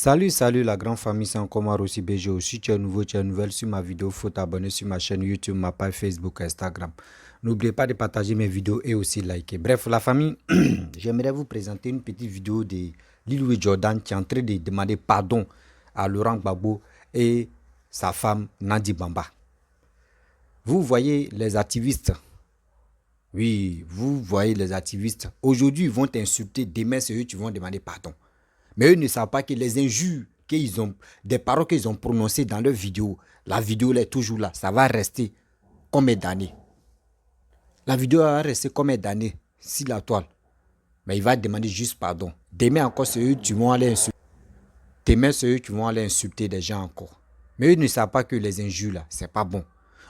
Salut la grande famille, c'est encore moi Rossi BG. Si tu es nouveau, tu es nouvelle sur ma vidéo, faut t'abonner sur ma chaîne YouTube, ma page Facebook, Instagram. N'oubliez pas de partager mes vidéos et aussi liker. Bref, la famille, j'aimerais vous présenter une petite vidéo de Lil Jordan qui est en train de demander pardon à Laurent Gbagbo et sa femme Nadi Bamba. Vous voyez les activistes. Oui, vous voyez les activistes. Aujourd'hui, ils vont t'insulter. Demain, c'est eux qui vont demander pardon. Mais eux ne savent pas que les injures qu'ils ont, des paroles qu'ils ont prononcées dans leur vidéo, la vidéo elle est toujours là. Ça va rester combien d'années? La vidéo va rester combien d'années sur la toile? Mais il va demander juste pardon. Demain encore, c'est eux qui vont aller insulter. Demain, c'est eux qui vont aller insulter des gens encore. Mais eux ne savent pas que les injures là, c'est pas bon.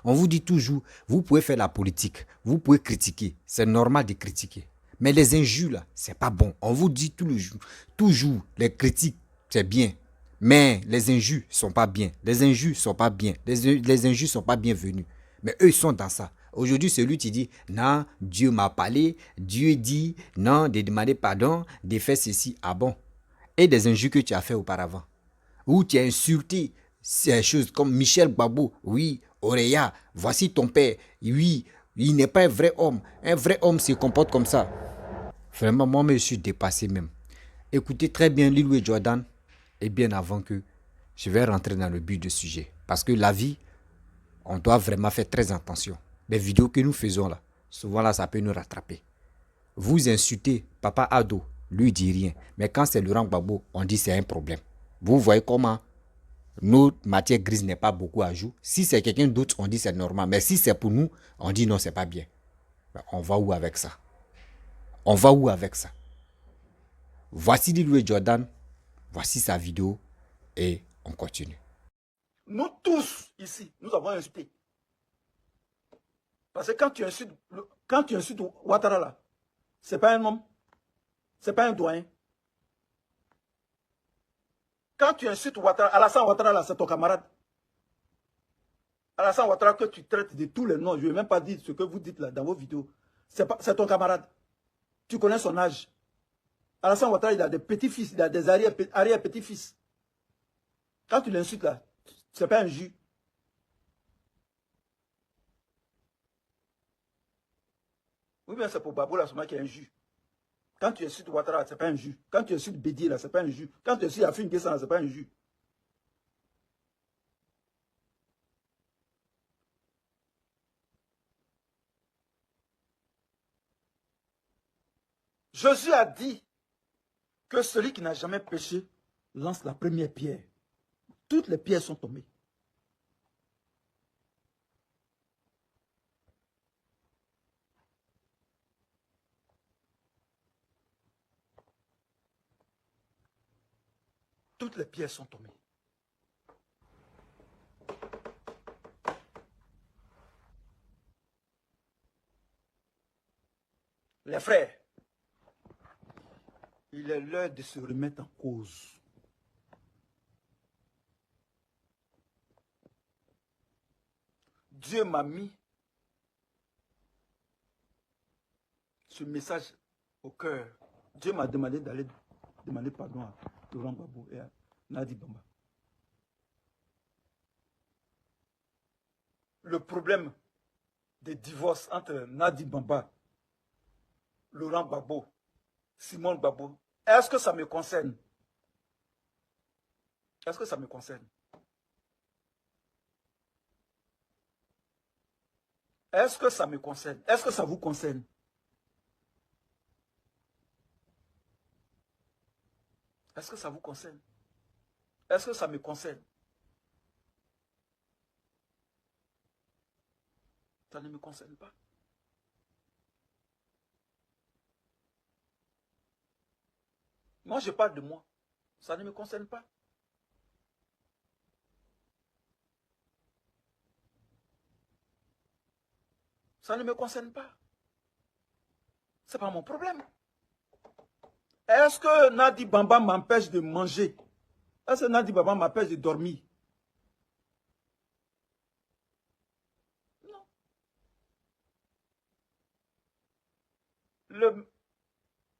On vous dit toujours, vous pouvez faire la politique, vous pouvez critiquer. C'est normal de critiquer. Mais les injures là, c'est pas bon. On vous dit tout le jour, toujours, les critiques, c'est bien. Mais les injures sont pas bien. Les injures sont pas bien. Les injures sont pas bienvenues. Mais eux, ils sont dans ça. Aujourd'hui, celui qui dit, non, Dieu m'a parlé, Dieu dit, non, de demander pardon, de faire ceci. Ah bon? Et des injures que tu as fait auparavant. Où tu as insulté ces choses comme Michel Gbagbo, oui, Oreya, voici ton père, oui, il n'est pas un vrai homme. Un vrai homme se comporte comme ça. Vraiment, moi, je suis dépassé même. Écoutez très bien Lil Jordan et bien avant que je vais rentrer dans le but du sujet. Parce que la vie, on doit vraiment faire très attention. Les vidéos que nous faisons là, souvent là, ça peut nous rattraper. Vous insultez Papa Ado, lui dit rien. Mais quand c'est Laurent Gbagbo, on dit c'est un problème. Vous voyez comment notre matière grise n'est pas beaucoup à jour. Si c'est quelqu'un d'autre, on dit c'est normal. Mais si c'est pour nous, on dit non, c'est pas bien. On va où avec ça? On va où avec ça? Voici Lil Jordan, voici sa vidéo et on continue. Nous tous ici, nous avons insulté. Parce que quand tu insultes Ouattara là, c'est pas un homme, c'est pas un doyen. Quand tu insultes Ouattara, Alassane Ouattara là, c'est ton camarade. Alassane Ouattara que tu traites de tous les noms, je ne vais même pas dire ce que vous dites là dans vos vidéos. C'est ton camarade. Tu connais son âge. Alassane Ouattara, il a des petits-fils, il a des arrière-petits-fils. Quand tu l'insultes là, c'est pas un jus. Oui, bien c'est pour Babou là, qui est un jus. Quand tu insultes Ouattara, c'est pas un jus. Quand tu insultes Bédier là, c'est pas un jus. Quand tu insultes Afin Guessan, c'est pas un jus. Jésus a dit que celui qui n'a jamais péché lance la première pierre. Toutes les pierres sont tombées. Toutes les pierres sont tombées. Les frères, il est l'heure de se remettre en cause. Dieu m'a mis ce message au cœur. Dieu m'a demandé d'aller demander pardon à Laurent Gbagbo et à Nadi Bamba. Le problème des divorces entre Nadi Bamba, Laurent Gbagbo, Simone Gbagbo, est-ce que ça me concerne? Est-ce que ça me concerne? Est-ce que ça me concerne? Est-ce que ça vous concerne? Est-ce que ça vous concerne? Est-ce que ça me concerne? Ça ne me concerne pas. Moi, je parle de moi. Ça ne me concerne pas. Ça ne me concerne pas. Ce n'est pas mon problème. Est-ce que Nadi Bamba m'empêche de manger? Est-ce que Nadi Bamba m'empêche de dormir? Non.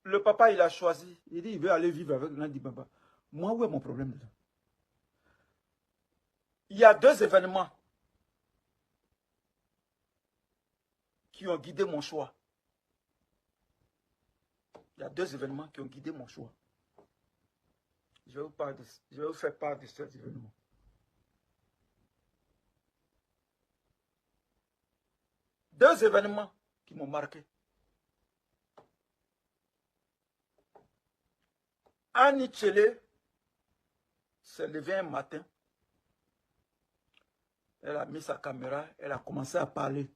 Le papa, il a choisi. Il dit, il veut aller vivre avec Nadi Bamba. Moi, où est mon problème dedans? Il y a 2 événements qui ont guidé mon choix. Il y a 2 événements qui ont guidé mon choix. Je vais vous faire part de ces événements. Deux événements qui m'ont marqué. Annie Tchele s'est levée un matin. Elle a mis sa caméra, elle a commencé à parler.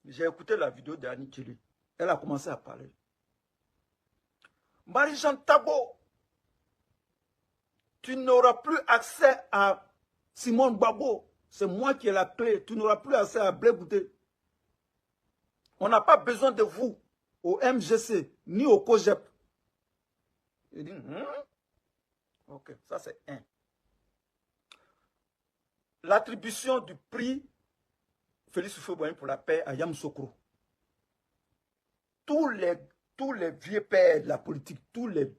J'ai écouté la vidéo d'Annie Tchele. Elle a commencé à parler. Marie-Jeanne Tabo, tu n'auras plus accès à Simone Gbagbo. C'est moi qui ai la clé. Tu n'auras plus accès à Blé Goudé. On n'a pas besoin de vous au MGC, ni au COGEP. Il dit, ok, ça c'est un. L'attribution du prix Félix Houphouët-Boigny pour la paix à Yamoussoukro. Tous les vieux pères de la politique, tous les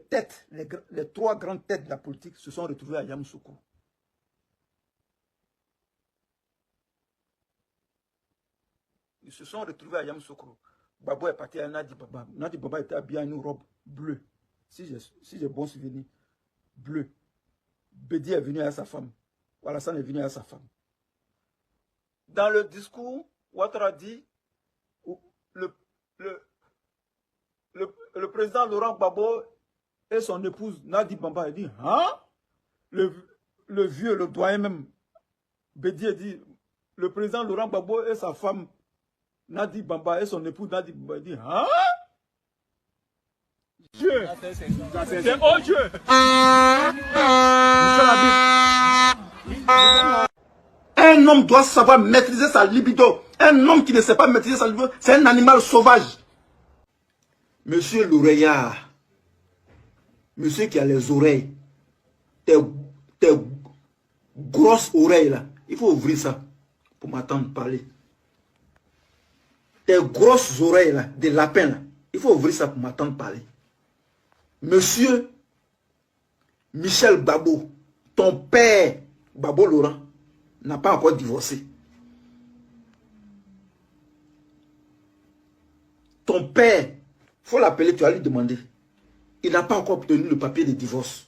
têtes, les 3 grandes têtes de la politique se sont retrouvés à Yamoussoukro. Ils se sont retrouvés à Yamoussoukro. Babo est parti à Nadi Baba. Nadi Baba était habillé en une robe bleue. Si j'ai bon souvenir, bleu. Bédi est venu à sa femme. Alassane est venu à sa femme. Dans le discours, Ouattara dit, le président Laurent Gbagbo et son épouse Nadi Bamba, il dit, hein? Le vieux, le doyen même, Bédi dit, le président Laurent Gbagbo et sa femme Nadi Bamba et son épouse Nadi Bamba, il dit, hein? Dieu, c'est oh Dieu. Un homme doit savoir maîtriser sa libido. Un homme qui ne sait pas maîtriser sa libido, c'est un animal sauvage. Monsieur l'oreillard, monsieur qui a les oreilles, tes grosses oreilles là, il faut ouvrir ça pour m'entendre parler. Tes grosses oreilles là, des lapins là, il faut ouvrir ça pour m'entendre parler. Monsieur Michel Gbagbo, ton père, Gbagbo Laurent, n'a pas encore divorcé. Ton père, il faut l'appeler, tu vas lui demander. Il n'a pas encore obtenu le papier de divorce.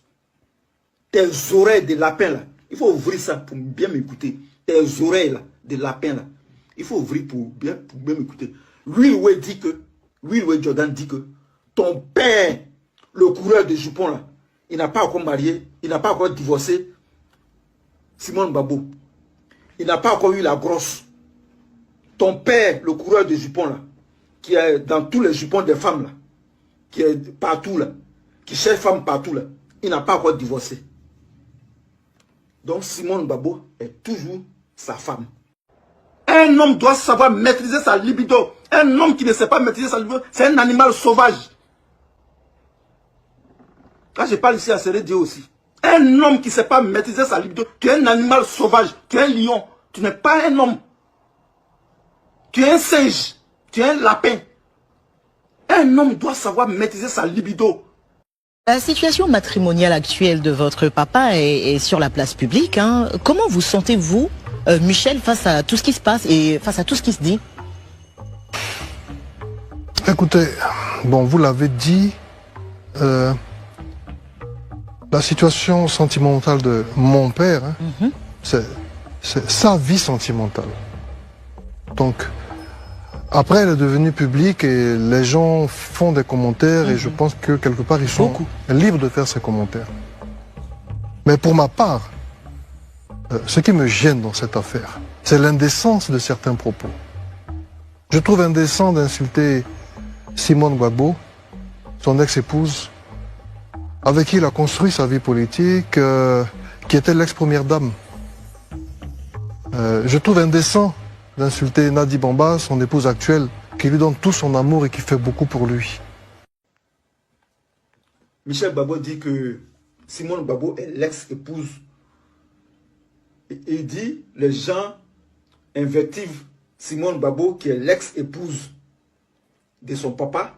Tes oreilles de lapin là, il faut ouvrir ça pour bien m'écouter. Tes oreilles là, de lapin là, il faut ouvrir pour bien m'écouter. Lui, Jordan dit que ton père, le coureur de jupons là, il n'a pas encore marié, il n'a pas encore divorcé Simone Gbagbo. Il n'a pas encore eu la grosse. Ton père, le coureur de jupons là, qui est dans tous les jupons des femmes là, qui est partout là, qui cherche femme partout là, il n'a pas encore divorcé. Donc Simone Gbagbo est toujours sa femme. Un homme doit savoir maîtriser sa libido. Un homme qui ne sait pas maîtriser sa libido, c'est un animal sauvage. Quand je parle ici à Sérédio aussi. Un homme qui ne sait pas maîtriser sa libido, tu es un animal sauvage, tu es un lion, tu n'es pas un homme. Tu es un singe, tu es un lapin. Un homme doit savoir maîtriser sa libido. La situation matrimoniale actuelle de votre papa est sur la place publique. Hein. Comment vous sentez-vous, Michel, face à tout ce qui se passe et face à tout ce qui se dit? Écoutez, bon, vous l'avez dit, la situation sentimentale de mon père, hein, c'est sa vie sentimentale. Donc, après, elle est devenue publique et les gens font des commentaires et je pense que quelque part, ils sont libres de faire ces commentaires. Mais pour ma part, ce qui me gêne dans cette affaire, c'est l'indécence de certains propos. Je trouve indécent d'insulter Simone Gbagbo, son ex-épouse, avec qui il a construit sa vie politique, qui était l'ex-première dame. Je trouve indécent d'insulter Nadi Bamba, son épouse actuelle, qui lui donne tout son amour et qui fait beaucoup pour lui. Michel Gbagbo dit que Simone Gbagbo est l'ex-épouse. Il dit, les gens invectivent Simone Gbagbo, qui est l'ex-épouse de son papa,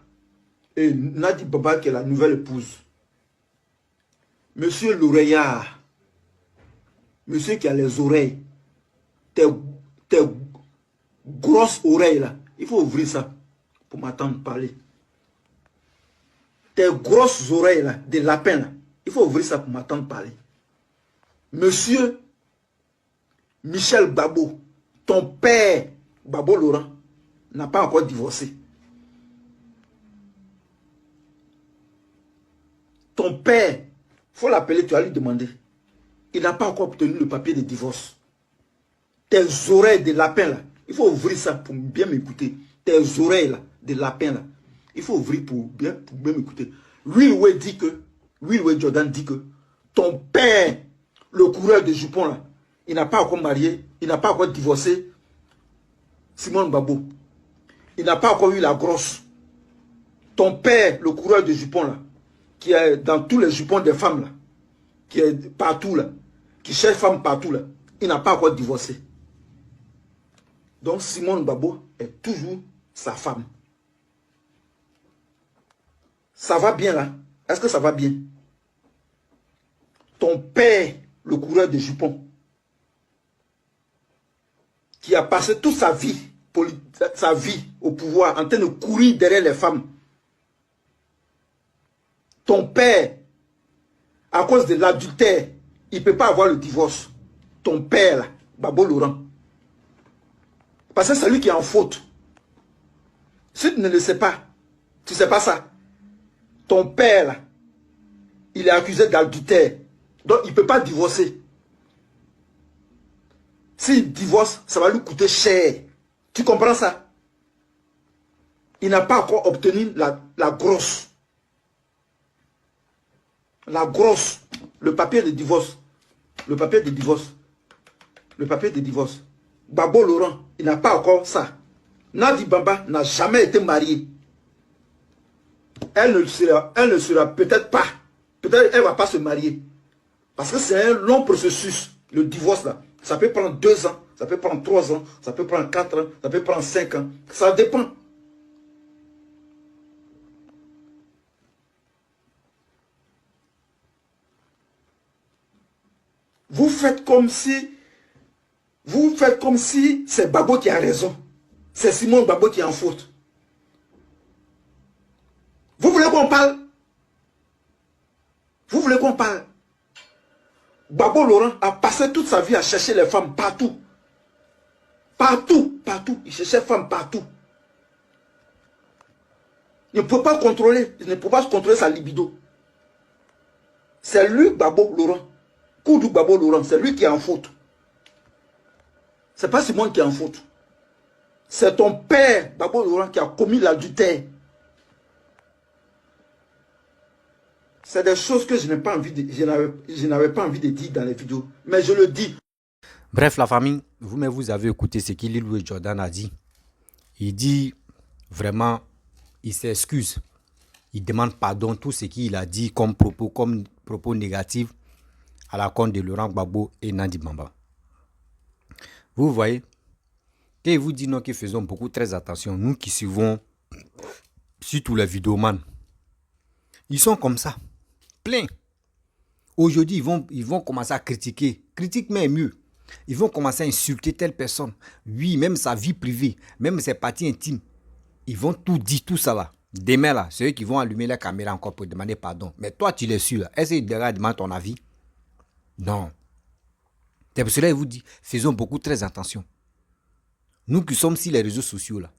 et Nadi Bamba qui est la nouvelle épouse. Monsieur l'oreillard, monsieur qui a les oreilles, tes grosses oreilles là, il faut ouvrir ça pour m'entendre parler. Tes grosses oreilles là, des lapins là, il faut ouvrir ça pour m'entendre parler. Monsieur Michel Gbagbo, ton père, Gbagbo Laurent, n'a pas encore divorcé. Ton père, il faut l'appeler, tu vas lui demander. Il n'a pas encore obtenu le papier de divorce. Tes oreilles de lapin là, il faut ouvrir ça pour bien m'écouter. Tes oreilles là, de lapin là, il faut ouvrir pour bien m'écouter. Will Jordan dit que ton père, le coureur de jupons là, il n'a pas encore marié, il n'a pas encore divorcé Simone Gbagbo. Il n'a pas encore eu la grosse. Ton père, le coureur de jupons là, qui est dans tous les jupons des femmes là, qui est partout là, qui cherche femme partout là, il n'a pas encore divorcé. Donc Simone Gbagbo est toujours sa femme. Ça va bien là? Est-ce que ça va bien? Ton père, le coureur de jupons, qui a passé toute sa vie au pouvoir en train de courir derrière les femmes. Ton père, à cause de l'adultère, il ne peut pas avoir le divorce. Ton père, là, Gbagbo Laurent. Parce que c'est lui qui est en faute. Si tu ne le sais pas, tu ne sais pas ça. Ton père, là, il est accusé d'adultère. Donc, il ne peut pas divorcer. S'il divorce, ça va lui coûter cher. Tu comprends ça? Il n'a pas encore obtenu la grosse. La grosse. Le papier de divorce. Le papier de divorce. Le papier de divorce. Gbagbo Laurent, il n'a pas encore ça. Nadi Bamba n'a jamais été mariée. Elle ne sera peut-être pas. Peut-être elle ne va pas se marier. Parce que c'est un long processus. Le divorce là. Ça peut prendre 2 ans. Ça peut prendre 3 ans. Ça peut prendre 4 ans. Ça peut prendre 5 ans. Ça dépend. Vous faites comme si c'est Gbagbo qui a raison. C'est Simone Gbagbo qui est en faute. Vous voulez qu'on parle? Vous voulez qu'on parle? Gbagbo Laurent a passé toute sa vie à chercher les femmes partout. Partout, partout. Il cherchait les femmes partout. Il ne peut pas contrôler. Il ne peut pas contrôler sa libido. C'est lui, Gbagbo Laurent. Koudou Gbagbo Laurent, c'est lui qui est en faute. C'est pas Simone qui est en faute. C'est ton père, Gbagbo Laurent, qui a commis l'adultère. C'est des choses que je n'avais pas envie de dire dans les vidéos. Mais je le dis. Bref, la famille, vous-même, vous avez écouté ce que Lil Jordan a dit. Il dit vraiment, il s'excuse. Il demande pardon tout ce qu'il a dit comme propos négatifs à la compte de Laurent Gbagbo et Nadi Bamba. Vous voyez, quand il vous dit non, que faisons beaucoup très attention, nous qui suivons surtout les vidéomans, ils sont comme ça, plein. Aujourd'hui, ils vont commencer à critiquer. Critique mais mieux. Ils vont commencer à insulter telle personne. Oui, même sa vie privée, même ses parties intimes. Ils vont tout dire, tout ça là. Demain là, c'est eux qui vont allumer la caméra encore pour demander pardon. Mais toi, tu les suis là. Est-ce qu'ils demandent ton avis? Non. C'est pour cela qu'il vous dit, faisons beaucoup très attention. Nous qui sommes sur les réseaux sociaux là,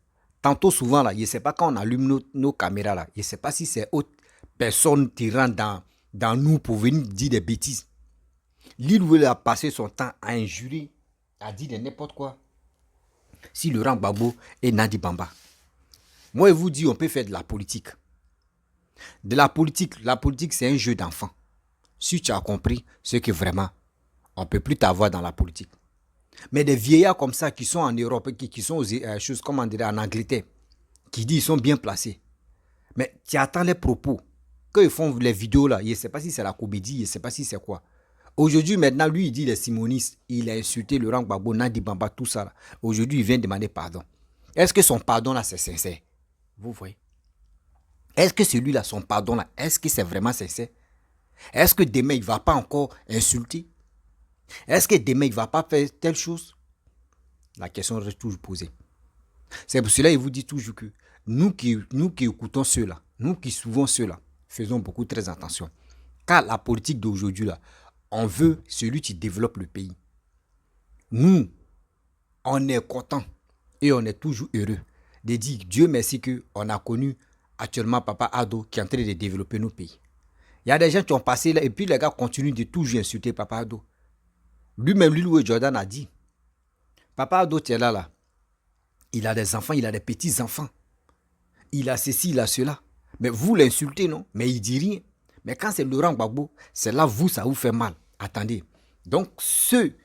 tantôt souvent là, je ne sais pas quand on allume nos caméras là, je ne sais pas si c'est autre personne qui rentre dans nous pour venir dire des bêtises. Lil a passé son temps à injurer, à dire de n'importe quoi. Si Laurent Gbagbo et Nadi Bamba. Moi, je vous dis, on peut faire de la politique. De la politique c'est un jeu d'enfant. Si tu as compris, c'est que vraiment, on ne peut plus t'avoir dans la politique. Mais des vieillards comme ça qui sont en Europe, qui sont aux choses, comme on dirait en Angleterre, qui disent qu'ils sont bien placés. Mais tu attends les propos. Quand ils font les vidéos là, je ne sais pas si c'est la comédie, je ne sais pas si c'est quoi. Aujourd'hui, maintenant, lui, il dit les simonistes. Il a insulté Laurent Gbagbo, Nadi Bamba, tout ça là. Aujourd'hui, il vient demander pardon. Est-ce que son pardon là, c'est sincère? Vous voyez? Est-ce que celui-là, son pardon-là, est-ce que c'est vraiment sincère? Est-ce que demain, il ne va pas encore insulter? Est-ce que demain, il ne va pas faire telle chose? La question reste toujours posée. C'est pour cela qu'il vous dit toujours que nous qui écoutons ceux-là, nous qui suivons ceux-là, faisons beaucoup très attention. Car la politique d'aujourd'hui, là, on veut celui qui développe le pays. Nous, on est content et on est toujours heureux de dire Dieu merci qu'on a connu actuellement Papa Ado qui est en train de développer nos pays. Il y a des gens qui ont passé là et puis les gars continuent de toujours insulter Papa Ado. Lui-même, Louis Jordan a dit, Papa Ado, tu es là. Il a des enfants, il a des petits-enfants. Il a ceci, il a cela. Mais vous l'insultez, non? Mais il dit rien. Mais quand c'est Laurent Gbagbo, c'est là, vous, ça vous fait mal. Attendez. Donc, ceux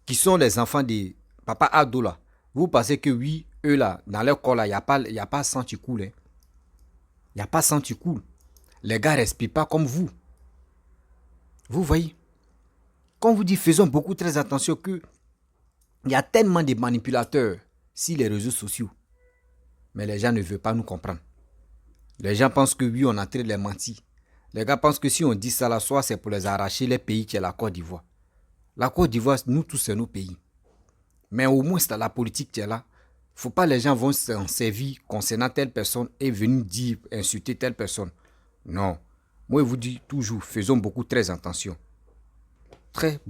qui sont les enfants de Papa Ado, là, vous pensez que oui, eux, là, dans leur corps, là, il n'y a pas sang qui coule. Il n'y a pas sang qui coule. Les gars ne respirent pas comme vous. Vous voyez? Quand on vous dit, faisons beaucoup très attention que il y a tellement de manipulateurs sur les réseaux sociaux. Mais les gens ne veulent pas nous comprendre. Les gens pensent que oui, on est en train de les mentir. Les gars pensent que si on dit ça la soir, c'est pour les arracher les pays qui est la Côte d'Ivoire. La Côte d'Ivoire, nous tous, c'est nos pays. Mais au moins, c'est la politique qui est là. Il ne faut pas que les gens vont s'en servir concernant telle personne et venir dire, insulter telle personne. Non. Moi, je vous dis toujours, faisons beaucoup très attention. Très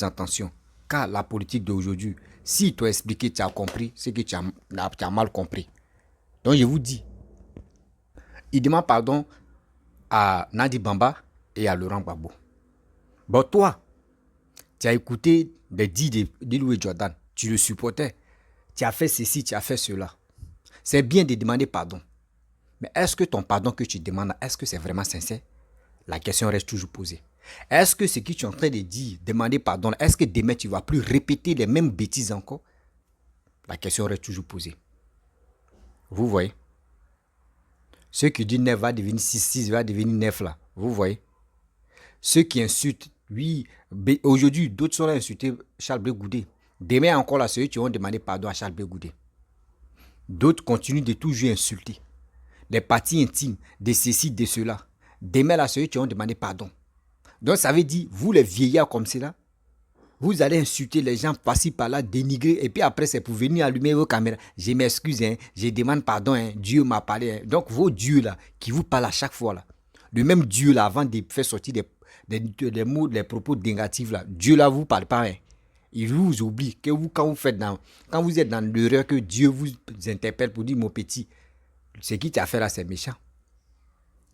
attention. Car la politique d'aujourd'hui, si tu as expliqué, tu as compris, c'est que tu as mal compris. Donc je vous dis, il demande pardon à Nadi Bamba et à Laurent Gbagbo. Bon, toi, tu as écouté les dits de Louis Jordan, tu le supportais, tu as fait ceci, tu as fait cela. C'est bien de demander pardon. Mais est-ce que ton pardon que tu demandes, est-ce que c'est vraiment sincère? La question reste toujours posée. Est-ce que ce que tu es en train de dire, demander pardon, est-ce que demain tu ne vas plus répéter les mêmes bêtises encore? La question reste toujours posée. Vous voyez? Ceux qui disent 9 va devenir 6, 6 va devenir 9 là. Vous voyez? Ceux qui insultent, oui, aujourd'hui, d'autres sont là insultés Charles Blé Goudé. Demain encore là, ceux qui vont demander pardon à Charles Blé Goudé. D'autres continuent de toujours insulter. Les parties intimes, de ceci, de cela. Demain là, ceux qui vont demander pardon. Donc ça veut dire, vous les vieillards comme cela, vous allez insulter les gens par-ci par-là, dénigrer, et puis après c'est pour venir allumer vos caméras. Je m'excuse, je demande pardon, Dieu m'a parlé. Donc vos dieux là, qui vous parlent à chaque fois là, le même Dieu là, avant de faire sortir des mots, des propos négatifs là, Dieu là vous parle pas. Il vous oublie que vous, quand vous êtes dans l'erreur que Dieu vous interpelle pour dire mon petit, ce qui t'a fait là c'est méchant.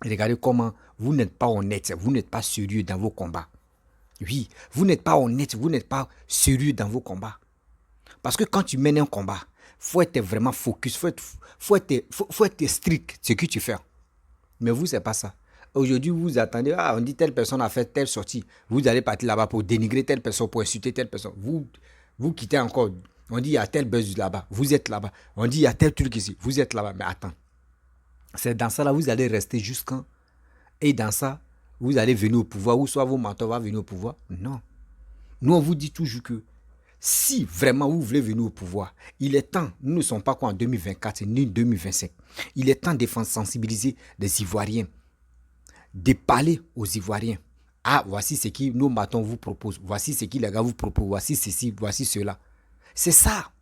Regardez comment vous n'êtes pas honnête, vous n'êtes pas sérieux dans vos combats. Oui, vous n'êtes pas honnête, vous n'êtes pas sérieux dans vos combats. Parce que quand tu mènes un combat, il faut être vraiment focus, faut être strict ce que tu fais. Mais vous, ce n'est pas ça. Aujourd'hui, vous attendez, on dit telle personne a fait telle sortie. Vous allez partir là-bas pour dénigrer telle personne, pour insulter telle personne. Vous quittez encore. On dit il y a tel buzz là-bas, vous êtes là-bas. On dit il y a tel truc ici, vous êtes là-bas. Mais attends. C'est dans ça là, vous allez rester jusqu'à. Et dans ça, vous allez venir au pouvoir, ou soit vos mentors vont venir au pouvoir. Non. Nous, on vous dit toujours que si vraiment vous voulez venir au pouvoir, il est temps, nous ne sommes pas quoi en 2024 ni 2025, il est temps de sensibiliser les Ivoiriens, de parler aux Ivoiriens. Ah, voici ce que nos matons vous proposent, voici ce que les gars vous proposent, voici ceci, voici cela. C'est ça.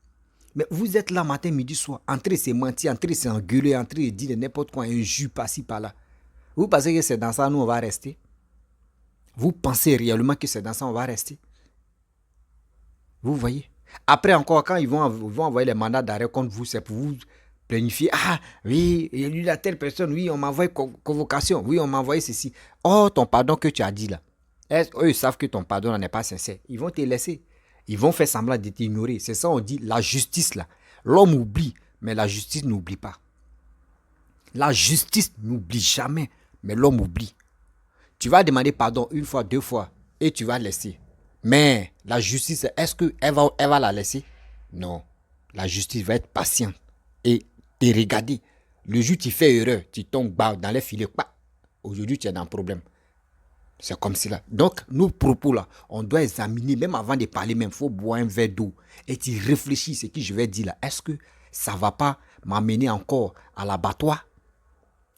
Mais vous êtes là matin, midi, soir, en train de se mentir, en train de s'engueuler, en train de dire n'importe quoi, un jus par-ci, par-là. Vous pensez que c'est dans ça nous on va rester? Vous pensez réellement que c'est dans ça on va rester? Vous voyez? Après encore, quand ils vont envoyer les mandats d'arrêt contre vous, c'est pour vous planifier. Ah oui, il y a telle personne, oui, on m'a envoyé convocation, oui, on m'a envoyé ceci. Oh, ton pardon que tu as dit là. Eux, ils savent que ton pardon n'est pas sincère. Ils vont te laisser. Ils vont faire semblant de t'ignorer. C'est ça on dit, la justice là. L'homme oublie, mais la justice n'oublie pas. La justice n'oublie jamais, mais l'homme oublie. Tu vas demander pardon une fois, deux fois, et tu vas laisser. Mais la justice, est-ce qu'elle va la laisser? Non. La justice va être patiente et te regarder. Le jour où tu fais erreur, tu tombes dans les filets. Aujourd'hui, tu es dans un problème. C'est comme cela. Donc, nos propos là, on doit examiner, même avant de parler, il faut boire un verre d'eau. Et tu réfléchis ce que je vais dire là. Est-ce que ça ne va pas m'amener encore à l'abattoir?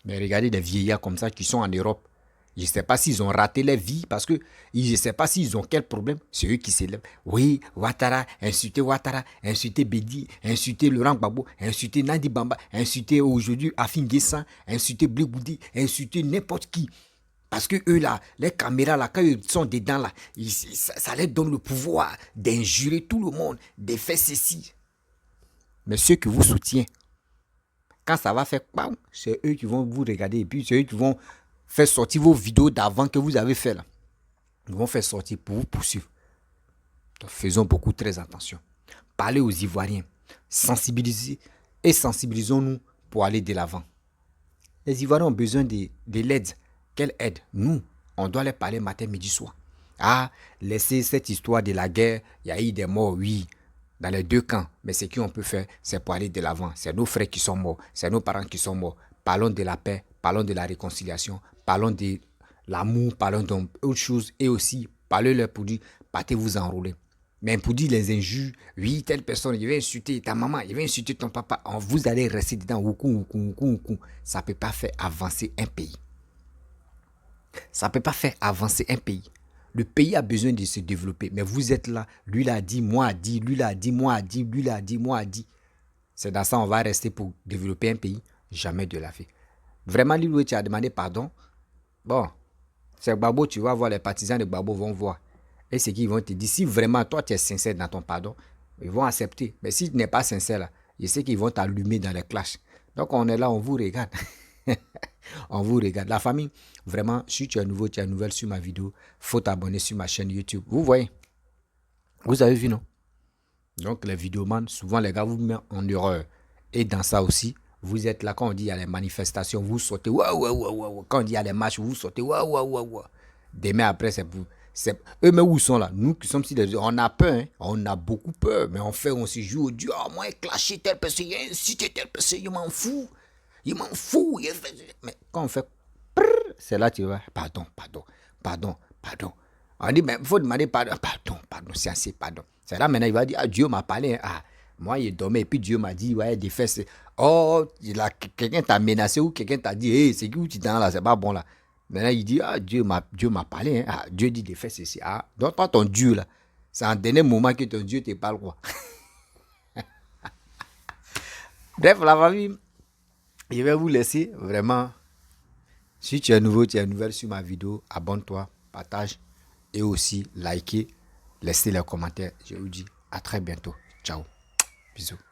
Mais regardez des vieillards comme ça qui sont en Europe. Je ne sais pas s'ils ont raté leur vie parce que je ne sais pas s'ils ont quel problème. C'est eux qui s'élèvent. Oui, Ouattara, insulter Bédi, insulter Laurent Gbagbo, insulter Nadi Bamba, insulter aujourd'hui Afin Guessan, insulter Blegoudi, insulter n'importe qui. Parce que eux là, les caméras là, quand ils sont dedans là, ça leur donne le pouvoir d'injurer tout le monde, de faire ceci. Mais ceux que vous soutiennent, quand ça va faire bam, c'est eux qui vont vous regarder et puis c'est eux qui vont faire sortir vos vidéos d'avant que vous avez fait là. Ils vont faire sortir pour vous poursuivre. Donc faisons beaucoup très attention. Parlez aux Ivoiriens, sensibilisez et sensibilisons-nous pour aller de l'avant. Les Ivoiriens ont besoin de l'aide. Quelle aide? Nous, on doit les parler matin, midi, soir. Ah, laissez cette histoire de la guerre, il y a eu des morts, oui, dans les deux camps. Mais ce qu'on peut faire, c'est pour aller de l'avant. C'est nos frères qui sont morts, c'est nos parents qui sont morts. Parlons de la paix, parlons de la réconciliation, parlons de l'amour, parlons d'autres choses. Et aussi, parlez-leur pour dire, partez vous enrôler. Mais pour dire les injures, oui, telle personne, il va insulter ta maman, il va insulter ton papa. Vous allez rester dedans, ça ne peut pas faire avancer un pays. Ça ne peut pas faire avancer un pays. Le pays a besoin de se développer. Mais vous êtes là, lui l'a dit, moi a dit, lui l'a dit, moi a dit, lui l'a dit, moi a dit. C'est dans ça qu'on va rester pour développer un pays. Jamais de la vie. Vraiment, lui, tu as demandé pardon. Bon, c'est Gbagbo, tu vas voir, les partisans de Gbagbo vont voir. Et c'est qu'ils vont te dire, si vraiment toi tu es sincère dans ton pardon, ils vont accepter. Mais si tu n'es pas sincère là, je sais qu'ils vont t'allumer dans les clashs. Donc on est là, on vous regarde. On vous regarde. La famille, vraiment, si tu es nouveau, tu es nouvelle sur ma vidéo, faut t'abonner sur ma chaîne YouTube. Vous voyez? Vous avez vu, non? Donc les vidéomans, souvent les gars vous mettent en erreur. Et dans ça aussi, vous êtes là quand on dit il y a les manifestations, vous sautez. Waouh. Quand on dit il y a les marches, vous sautez. Waouh. Demain après, c'est vous. Eux, mais où ils sont là? Nous qui sommes ici, on a peur, hein? On a beaucoup peur, mais on se joue au Dieu. Oh, moi, il a clashé telle personne, il a incité telle personne, il m'en fout. Il m'en fout. Mais quand on fait, c'est là que tu vas, pardon. On dit, mais il faut demander pardon. Pardon, c'est assez, pardon. C'est là maintenant, il va dire, ah, Dieu m'a parlé. Ah, moi, il dormait, et puis Dieu m'a dit, ouais, des fesses. Oh, quelqu'un t'a menacé ou quelqu'un t'a dit, hey, c'est qui où tu es là, c'est pas bon là. Maintenant, il dit, ah, Dieu m'a parlé. Hein. Ah, Dieu dit des fesses ici. Ah, donc toi, ton Dieu là, c'est en dernier moment que ton Dieu te parle, quoi. Bref, la famille, je vais vous laisser vraiment. Si tu es nouveau, tu es nouvelle sur ma vidéo, abonne-toi, partage et aussi likez, laissez les commentaires. Je vous dis à très bientôt. Ciao. Bisous.